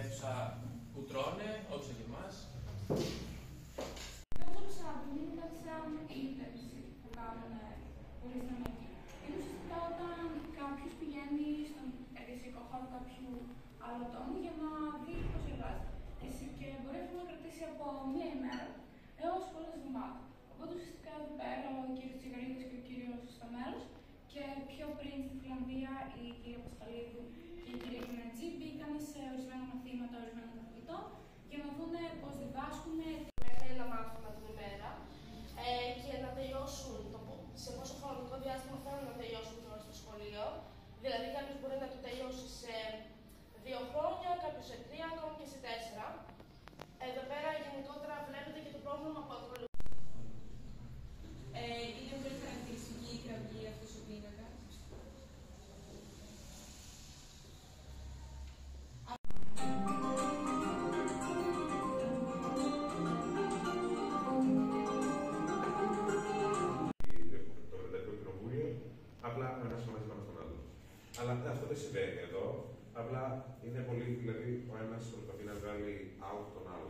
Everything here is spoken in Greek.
αίθουσα που τρώνε, όχι και εμάς. Αυτό το Σάββατο είναι κάτι σαν ίντερνσιπ που κάνουν πολύ στενομική. Είναι ουσιαστικά όταν κάποιος πηγαίνει στον εργασιακό χώρο κάποιου άλλου ατόμου για να δει πώς εργάζεται. Και μπορεί αυτό να κρατήσει από μία ημέρα έως πολλές εβδομάδες. Οπότε ουσιαστικά εδώ πέρα ο κύριος Τσιγαρίδης και ο κύριος Σταμέλος και πιο πριν στη Φιλανδία η κυρία Πασχαλίδου και η κυρία Κινατζή μπήκαν σε ορισμένα μαθήματα ορισμένων καθηγητών για να δουν πώς διδάσκουν ένα μάθημα την ημέρα και να τελειώσουν σε πόσο χρονικό διάστημα θέλουν να τελειώσουν τώρα στο σχολείο. Δηλαδή, κάποιος μπορεί να το τελειώσει σε 2 χρόνια, κάποιος σε 3, ακόμα και σε 4. Εδώ πέρα γενικότερα βλέπετε και το πρόβλημα που ακολουθεί. Είναι πολύ χαρακτηριστική η κραυγή αυτός ο πίνακας. Το Βρετανικό Κοινοβούλιο, απλά ο ένας μαζί πάνω στον άλλο. Αλλά αυτό δεν συμβαίνει εδώ. Απλά είναι πολύ, δηλαδή ο ένας προσπαθεί να βγάλει out τον άλλο.